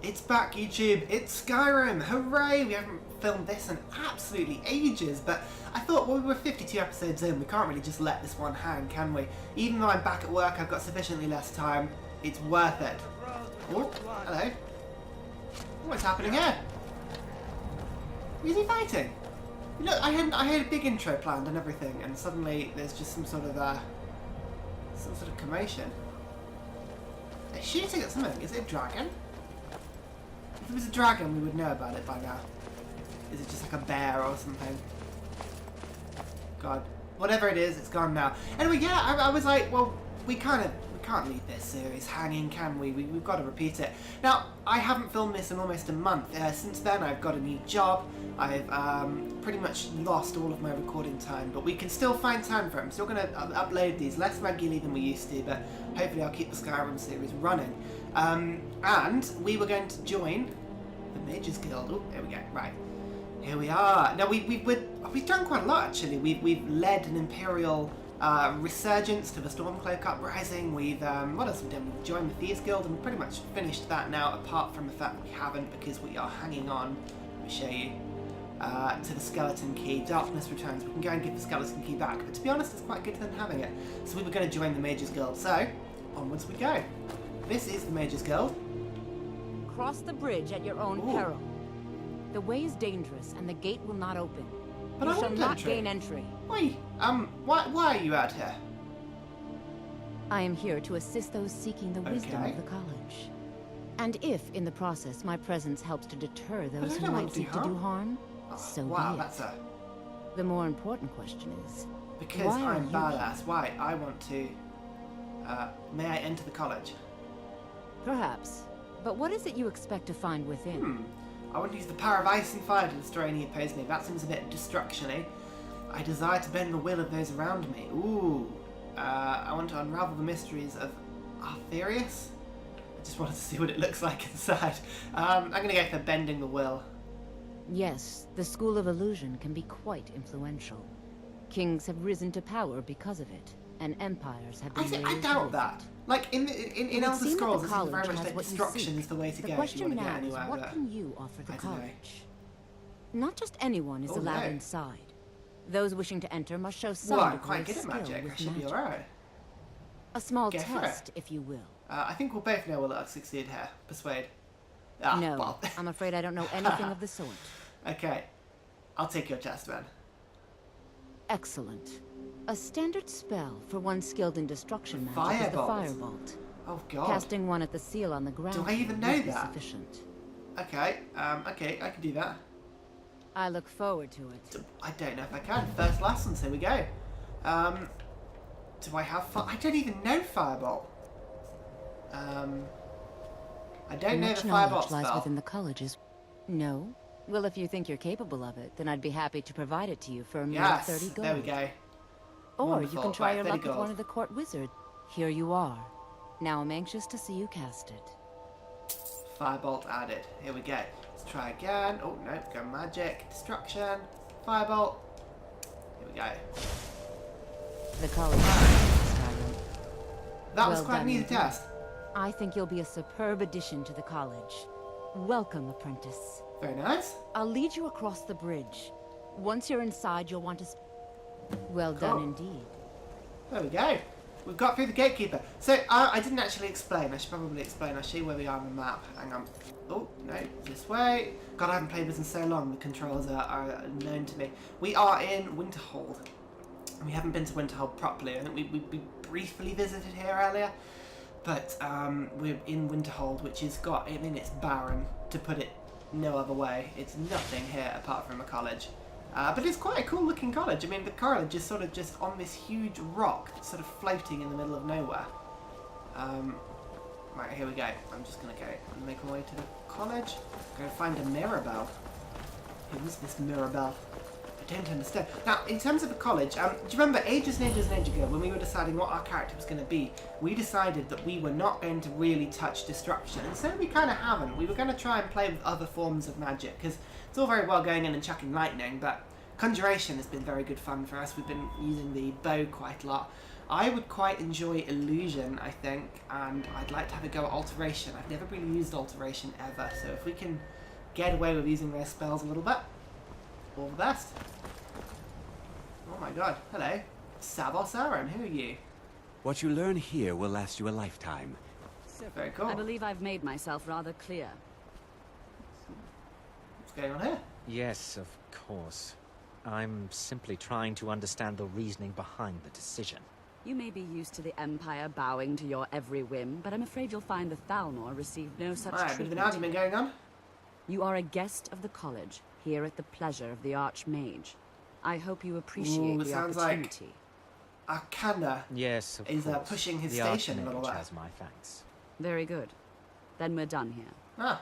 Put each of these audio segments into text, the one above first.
It's back, YouTube. It's Skyrim. Hooray! We haven't filmed this in absolutely ages, but I thought, well, we were 52 episodes in. We can't really just let this one hang, can we? Even though I'm back at work, I've got sufficiently less time. It's worth it. Oh, hello. What's happening here? Is he fighting? Look, I had a big intro planned and everything, and suddenly there's just some sort of commotion. They're shooting at something. Is it a dragon? If it was a dragon, we would know about it by now. Is it just like a bear or something? God, whatever it is, it's gone now. Anyway, yeah, I was like, well, we can't leave this series hanging, can we? We've got to repeat it. Now, I haven't filmed this in almost a month. Since then, I've got a new job. I've pretty much lost all of my recording time, but we can still find time for it. I'm still going to upload these less regularly than we used to, but hopefully I'll keep the Skyrim series running. And we were going to join the Mages Guild. Oh, there we go. Right. Here we are. Now, we've done quite a lot, actually. We've led an Imperial resurgence to the Stormcloak Uprising. What else have we done? We've joined the Thieves Guild, and we've pretty much finished that now, apart from the fact that we haven't, because we are hanging on, let me show you, to the Skeleton Key. Darkness returns. We can go and give the Skeleton Key back, but to be honest, it's quite good than having it. So we were going to join the Mages Guild, so onwards we go. This is the Mages Guild. Cross the bridge at your own peril. The way is dangerous, and the gate will not open. But you I shall want not entry. gain entry. Wait, why are you out here? I am here to assist those seeking the wisdom of the college. And if, in the process, my presence helps to deter those who might seek to do harm, so be it. That's a... The more important question is, because I'm badass. Why? I want to... may I enter the college? Perhaps. But what is it you expect to find within? I want to use the power of ice and fire to destroy any opposing me. That seems a bit destruction-y. I desire to bend the will of those around me. Ooh. I want to unravel the mysteries of Arthurius. I just wanted to see what it looks like inside. I'm going to go for bending the will. Yes, the School of Illusion can be quite influential. Kings have risen to power because of it, and empires have been I doubt that. Like, in Elder Scrolls, it's very much like what destruction is the way to go. The question now is, anywhere, what can you offer the college? Know. Not just anyone is allowed inside. Those wishing to enter must show some I'm quite good at skill magic. I with should be magic. alright. A small test, if you will. I think we'll both know we'll succeed here. Persuade. No, well. I'm afraid I don't know anything of the sort. Okay. I'll take your test, then. Excellent. A standard spell for one skilled in destruction magic is the Firebolt. Oh god. Casting one at the seal on the ground. Do I even know that? Sufficient. Okay, okay, I can do that. I look forward to it. I don't know if I can. First lessons, here we go. Do I have I don't even know Firebolt. I don't know the Firebolt spell. Lies within the colleges. No? Well, if you think you're capable of it, then I'd be happy to provide it to you for a mere 30 gold. There we go. Or Wonderful. You can try your luck gold. with one of the court wizards. Here you are. Now I'm anxious to see you cast it. Firebolt added. Here we go. Let's try again. Oh, no. Go magic. Destruction. Firebolt. Here we go. The college. That was quite an easy test. I think you'll be a superb addition to the college. Welcome, apprentice. Very nice. I'll lead you across the bridge. Once you're inside, you'll want to... Well done indeed. There we go. We've got through the gatekeeper. So, I didn't actually explain. I should probably explain. I'll show you where we are on the map. Hang on. Oh, no. This way. God, I haven't played this in so long. The controls are known to me. We are in Winterhold. We haven't been to Winterhold properly. I think we briefly visited here earlier. But we're in Winterhold, which has got... I mean, it's barren, to put it no other way. It's nothing here apart from a college. But it's quite a cool looking college. I mean, the college is sort of just on this huge rock that's sort of floating in the middle of nowhere. Right, here we go. I'm just going to go and make my way to the college. Go find a Mirabelle. Who is this Mirabelle? I don't understand. Now, in terms of the college, do you remember ages and ages and ages ago when we were deciding what our character was going to be, we decided that we were not going to really touch destruction. And so we kind of haven't. We were going to try and play with other forms of magic, because it's all very well going in and chucking lightning, but conjuration has been very good fun for us. We've been using the bow quite a lot. I would quite enjoy illusion, I think, and I'd like to have a go at alteration. I've never really used alteration ever, so if we can get away with using their spells a little bit, all the best. Oh my god, hello. Savos Aram, who are you? What you learn here will last you a lifetime. Very cool. I believe I've made myself rather clear. What's going on here? Yes, of course. I'm simply trying to understand the reasoning behind the decision. You may be used to the Empire bowing to your every whim, but I'm afraid you'll find the Thalmor received no such Alright, bit of an treatment. argument going on. You are a guest of the college, here at the pleasure of the Archmage. I hope you appreciate the sounds opportunity. Like Arcana Yes, of is course. pushing his the station a little Archmage bit. has my thanks. Very good. Then we're done here. Ah,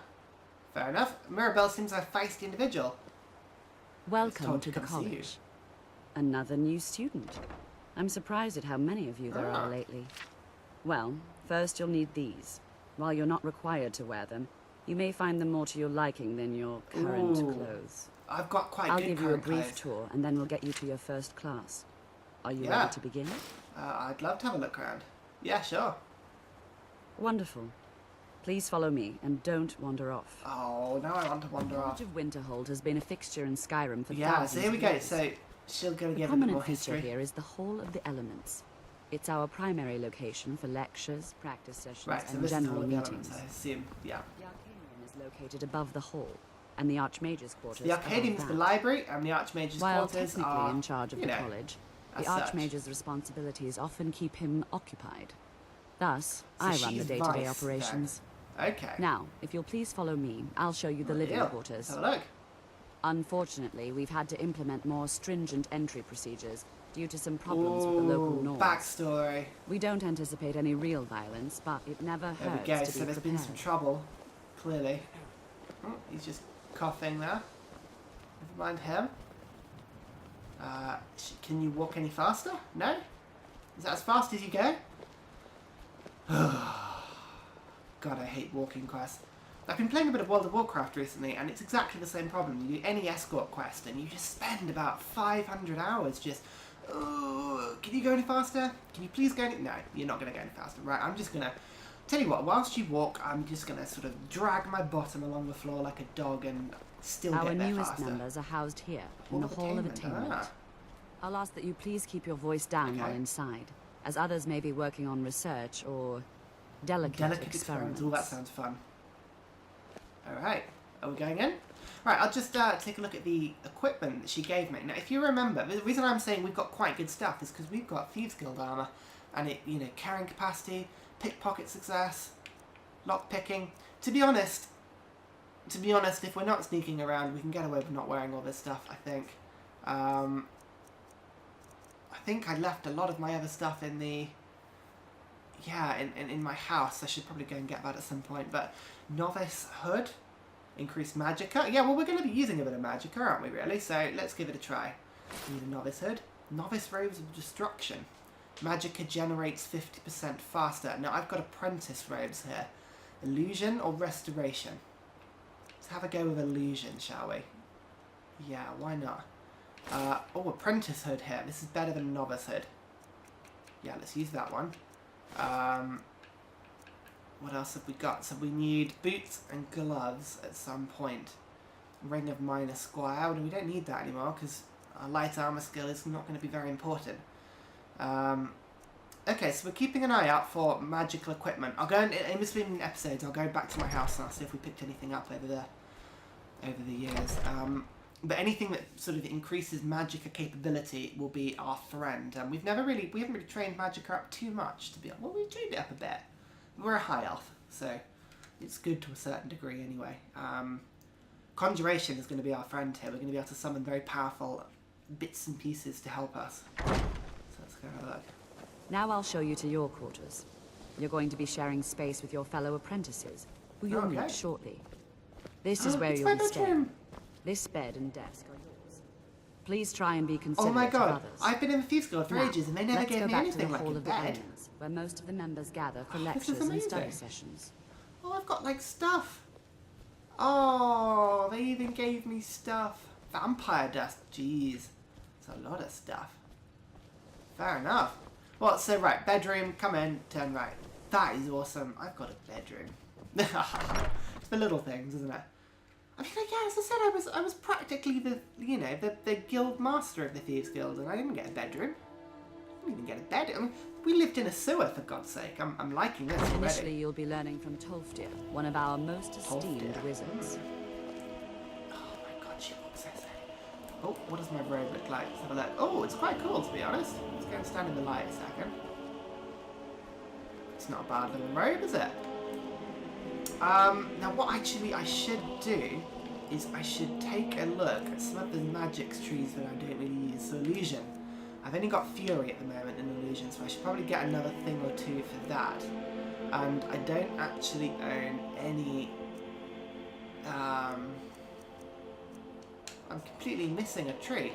fair enough. Mirabelle seems a feisty individual. Welcome told to to the come see you. college. Another new student. I'm surprised at how many of you there Ah. are lately. Well, first you'll need these. While you're not required to wear them, you may find them more to your liking than your current Ooh. clothes. I've got quite I'll good give you a current brief clothes. tour, and then we'll get you to your first class. Are you Yeah. ready to begin? I'd love to have a look around. Yeah, sure. Wonderful. Please follow me, and don't wander off. Oh, now I want to wander The off. Village of Winterhold has been a fixture in Skyrim for Yeah, thousands so here we of go. years. So she'll go The give a bit more prominent feature history. here is the Hall of the Elements. It's our primary location for lectures, practice sessions, Right, so and this is general all the meetings. elements, I assume. Yeah. The Arcadium is located above the hall, and the Archmage's quarters The above Arcadium is the that. library, and the Archmage's While quarters technically are, in charge of you the know, college, the as such. Archmage's responsibilities often keep him occupied. Thus, So I run the she's day-to-day vice, operations. Okay. Now, if you'll please follow me, I'll show you the living Yeah, quarters. Let's have a look. Unfortunately, we've had to implement more stringent entry procedures due to some problems with the local Ooh, norms. backstory. We don't anticipate any real violence, but it never There we hurts go. to So be there's been some prepared. trouble, clearly. Oh, he's just coughing there. Never mind him. Can you walk any faster? No? Is that as fast as you go? God, I hate walking quests. I've been playing a bit of World of Warcraft recently, and it's exactly the same problem. You do any escort quest, and you just spend about 500 hours just... Oh, can you go any faster? Can you please go any... No, you're not going to go any faster. Right, I'm just going to... Tell you what, whilst you walk, I'm just going to sort of drag my bottom along the floor like a dog and still Our get there newest faster. members are housed here, in the Hall of Attainment. Ah. I'll ask that you please keep your voice down Okay. while inside, as others may be working on research or delicate Delicate experiments. Oh, that sounds fun. Alright, are we going in? Right, I'll just take a look at the equipment that she gave me. Now, if you remember, the reason I'm saying we've got quite good stuff is because we've got Thieves Guild armor, and it, you know, carrying capacity, pickpocket success, lock picking. To be honest, if we're not sneaking around, we can get away with not wearing all this stuff, I think. I think I left a lot of my other stuff in the... Yeah, in my house. I should probably go and get that at some point. But Novice Hood, increased Magicka. Yeah, well, we're going to be using a bit of Magicka, aren't we, really? So let's give it a try. Need a Novice Hood. Novice Robes of Destruction. Magicka generates 50% faster. Now, I've got Apprentice Robes here. Illusion or Restoration? Let's have a go with Illusion, shall we? Yeah, why not? Oh, Apprentice Hood here. This is better than Novice Hood. Yeah, let's use that one. What else have we got? So we need boots and gloves at some point. Ring of Minor Squire. Well, we don't need that anymore because our light armor skill is not going to be very important. Okay, so we're keeping an eye out for magical equipment. I'll go in between episodes. I'll go back to my house and I'll see if we picked anything up over the years. But anything that sort of increases Magicka capability will be our friend. We haven't really trained Magicka up too much, to be honest. Well, we've trained it up a bit. We're a high elf, so it's good to a certain degree anyway. Conjuration is going to be our friend here. We're going to be able to summon very powerful bits and pieces to help us. So let's go have a look. Now I'll show you to your quarters. You're going to be sharing space with your fellow apprentices, who you'll Okay. meet shortly. This is where It's you'll my be staying. bedroom. This bed and desk are yours. Please try and be Oh considerate my of god, others. I've been in the Thieves Guild for Now, ages and they never let's gave go me back to anything the like Hall a of the bed. Elements, where most of the members gather for Oh, this is lectures and study amazing. sessions. Oh, I've got like stuff. Oh, they even gave me stuff. Vampire dust, jeez. It's a lot of stuff. Fair enough. Well, so right, bedroom, come in, turn right. That is awesome. I've got a bedroom. It's the little things, isn't it? I mean, yeah, as I said, I was practically the guild master of the Thieves Guild, and I didn't get a bedroom. I didn't even get a bed. I mean, we lived in a sewer, for God's sake. I'm liking this already. Initially, you'll be learning from Tolfdir, one of our most esteemed wizards. Oh my God, she looks sexy. Oh, what does my robe look like? Let's have a look. Oh, it's quite cool, to be honest. Let's go and stand in the light a second. It's not a bad little robe, is it? Now what actually I should do is I should take a look at some of the magic trees that I don't really use. So illusion. I've only got Fury at the moment in illusion, so I should probably get another thing or two for that. And I don't actually own any... I'm completely missing a tree.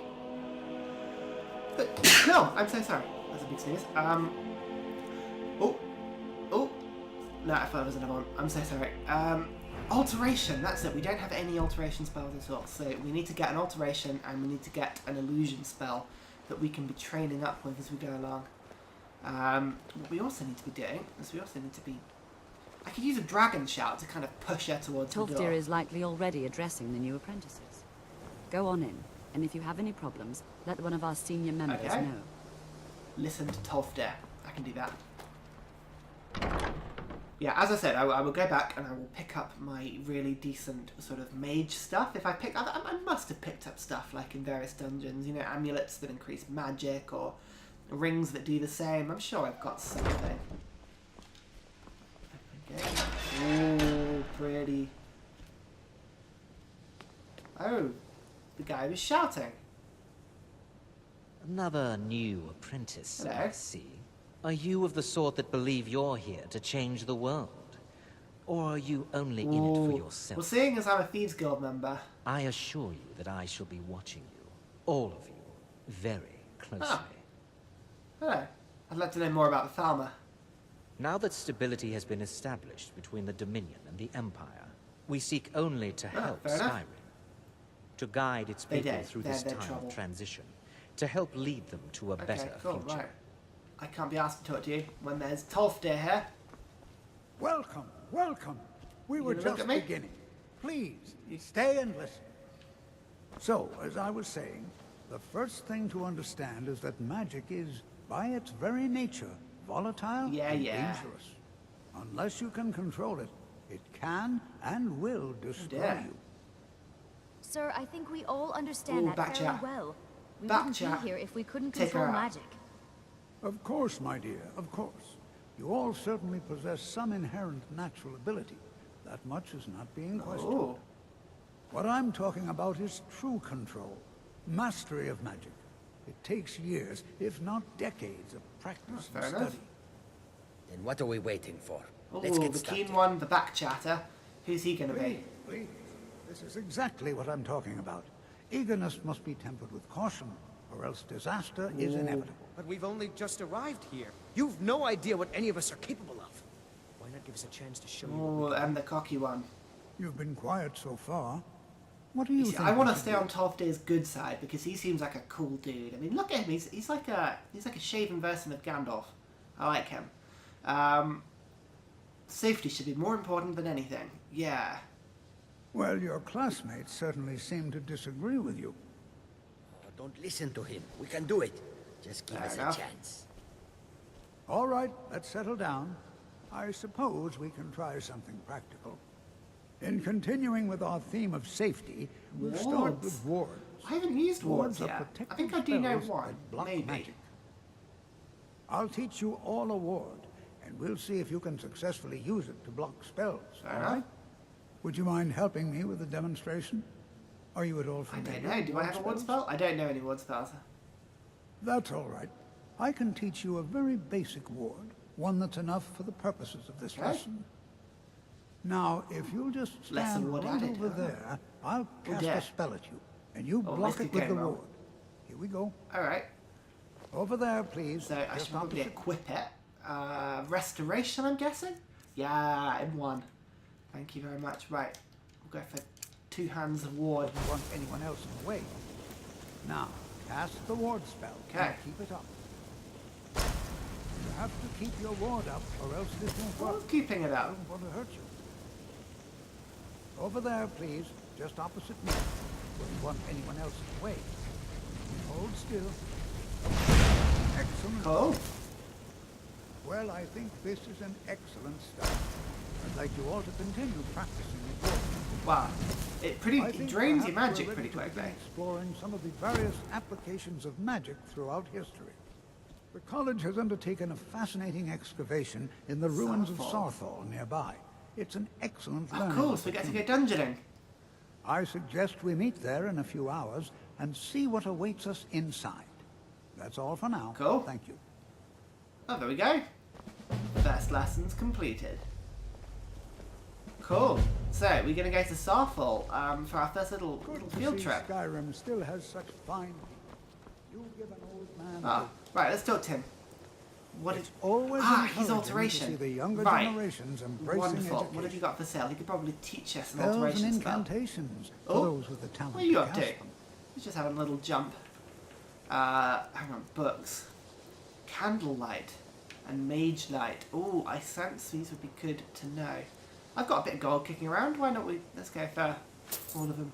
But, no, I'm so sorry. That's a big sneeze. Oh. No, I thought it was another one. I'm so sorry. Alteration, that's it. We don't have any alteration spells at all. So we need to get an alteration and we need to get an illusion spell that we can be training up with as we go along. What we also need to be doing is we also need to be... I could use a dragon shout to kind of push her towards the door. Tolfdir is likely already addressing the new apprentices. Go on in, and if you have any problems, let one of our senior members know. Listen to Tolfdir. I can do that. Yeah, as I said, I will go back and I will pick up my really decent sort of mage stuff. If I pick up, I must have picked up stuff like in various dungeons, you know, amulets that increase magic or rings that do the same. I'm sure I've got something. Okay. Ooh, pretty. Oh, the guy was shouting. Another new apprentice, Hello. I see. Are you of the sort that believe you're here to change the world? Or are you only in it for yourself? Well, seeing as I'm a Thieves Guild member... I assure you that I shall be watching you, all of you, very closely. Ah. Hello. I'd like to know more about the Thalma. Now that stability has been established between the Dominion and the Empire, we seek only to help fair enough. Skyrim, to guide its people through this time of transition, to help lead them to a better future. Right. I can't be asked to talk to you when there's Tolfdir here. Welcome, welcome. We were just beginning. Please, stay and listen. So, as I was saying, the first thing to understand is that magic is, by its very nature, volatile and dangerous. Unless you can control it, it can and will destroy you. Sir, I think we all understand that fairly well. We wouldn't be here if we couldn't control magic. Of course, my dear, of course. You all certainly possess some inherent natural ability. That much is not being questioned. What I'm talking about is true control, mastery of magic. It takes years, if not decades, of practice and study. Then what are we waiting for? Let's get started. The keen one, the back chatter. Who's he going to be? Please. This is exactly what I'm talking about. Eagerness must be tempered with caution, or else disaster is inevitable. But we've only just arrived here. You've no idea what any of us are capable of. Why not give us a chance to show you? Oh, I'm the cocky one. You've been quiet so far. What do you think? I want to stay on Tolfdir's good side because he seems like a cool dude. I mean, look at him. He's like a shaven version of Gandalf. I like him. Safety should be more important than anything. Yeah. Well, your classmates certainly seem to disagree with you. Oh, don't listen to him. We can do it. Just give us a chance. All right, let's settle down. I suppose we can try something practical. In continuing with our theme of safety, we'll start with wards. I haven't used wards yet. I think I do know one, maybe. Magic. I'll teach you all a ward, and we'll see if you can successfully use it to block spells, all right? Would you mind helping me with the demonstration? Are you at all familiar? I don't know. Do I have a ward spell? I don't know any ward spells. That's all right. I can teach you a very basic ward, one that's enough for the purposes of this lesson. Now, if you'll just stand right over there, I'll cast a spell at you, and you block it with the ward. Here we go. All right. Over there, please. So I should probably equip it. Restoration, I'm guessing? Yeah, in one. Thank you very much. Right. We'll go for 2 hands of ward. Don't want anyone else in the way. Now, cast the ward spell. Okay. Keep it up. have to keep your ward up, or else this won't work. What's keeping it I up? don't want to hurt you. Over there, please. Just opposite me. Wouldn't want anyone else in the way. Hold still. Excellent. Cool. Well, I think this is an excellent start. I'd like you all to continue practicing your work. Wow. It drains your magic pretty quickly. Exploring some of the various applications of magic throughout history. The college has undertaken a fascinating excavation in the ruins of Sarthal nearby. It's an excellent learning. Of course, we get to go dungeoning. I suggest we meet there in a few hours and see what awaits us inside. That's all for now. Cool. Thank you. Oh, there we go. First lessons completed. Cool. So, we're going to go to Sarthal for our first little field trip. Skyrim still has such fine people. You give an old man... Ah, right, let's talk to him. What it's always his alteration. To see the younger right. generations embracing Wonderful. education. What have you got for sale? He could probably teach us an Spells alteration and spell. incantations for those with the talent. What are you up to? cast them. He's just having a little jump. Hang on, books. Candlelight and mage light. Oh, I sense these would be good to know. I've got a bit of gold kicking around. Why not let's go for all of them.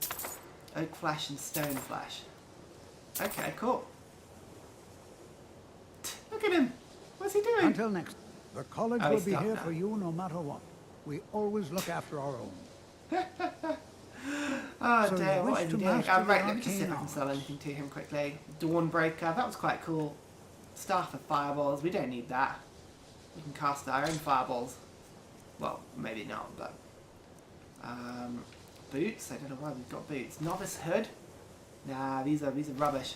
Oak flesh and stone flesh. Okay, cool. Look at him. What's he doing? Until next, the college will be here for you no matter what. We always look after our own. Oh So dear, you what wish is to he doing? master the Right, let me just see if I arcane can sell arts. anything to him quickly. Dawnbreaker, that was quite cool. Staff of fireballs, we don't need that. We can cast our own fireballs. Well, maybe not, but... boots, I don't know why we've got boots. Novice hood? Nah, these are rubbish.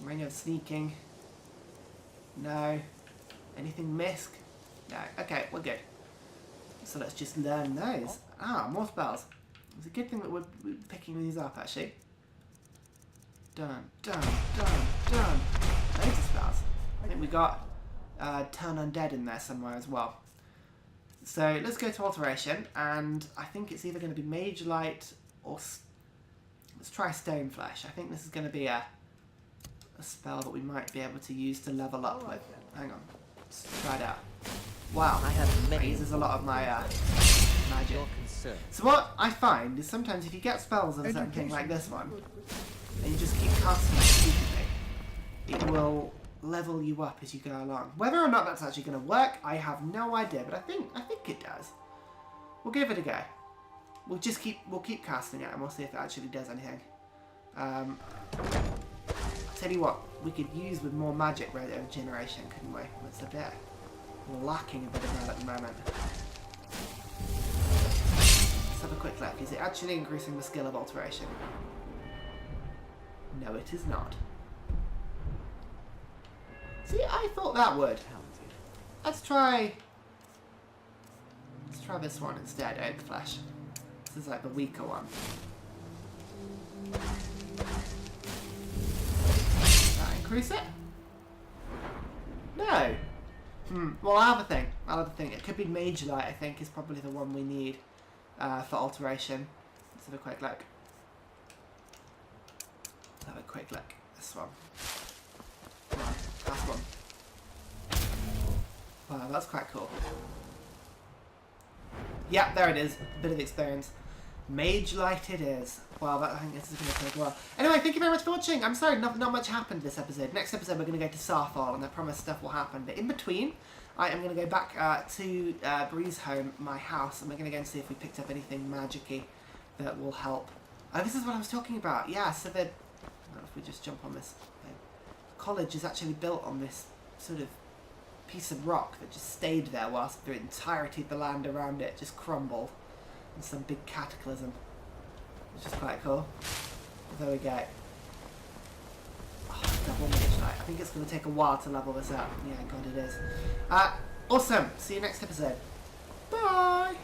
Ring of sneaking. No. Anything misc? No. Okay, we're good. So let's just learn those. Ah, more spells. It's a good thing that we're picking these up, actually. Done. Loads of spells. I think we got Turn Undead in there somewhere as well. So let's go to Alteration, and I think it's either going to be Mage Light or... Let's try Stone Flesh. I think this is going to be a spell that we might be able to use to level up with. Hang on. Let's try it out. Wow. I have That many uses a lot of my magic. your concern. So what I find is sometimes if you get spells of a certain thing like this one, and you just keep casting it repeatedly, it will level you up as you go along. Whether or not that's actually going to work, I have no idea, but I think it does. We'll give it a go. We'll keep casting it and we'll see if it actually does anything. I'll tell you what, we could use with more magic regeneration, couldn't we? It's a bit lacking a bit of that at the moment. Let's have a quick look. Is it actually increasing the skill of alteration? No, it is not. See, I thought that would. Let's try this one instead, Oak Flesh. This is like the weaker one. Does that increase it? No. Well, I'll have a think. It could be Mage Light, I think, is probably the one we need for alteration. Let's have a quick look. This one. Come on, last one. Wow, that's quite cool. Yeah, there it is. A bit of experience. Mage Light it is. Wow, I think this is going to take a while. Anyway, thank you very much for watching. I'm sorry, not much happened this episode. Next episode, we're going to go to Sarthal, and I promise stuff will happen. But in between, I am going to go back to Bree's home, my house, and we're going to go and see if we picked up anything magic-y that will help. Oh, this is what I was talking about. Yeah, so that... Well, if we just jump on this... The college is actually built on this sort of piece of rock that just stayed there whilst the entirety of the land around it just crumbled in some big cataclysm. Which is quite cool. There we go. Oh, double Mage Knight. I think it's going to take a while to level this up. Yeah, God, it is. Awesome. See you next episode. Bye!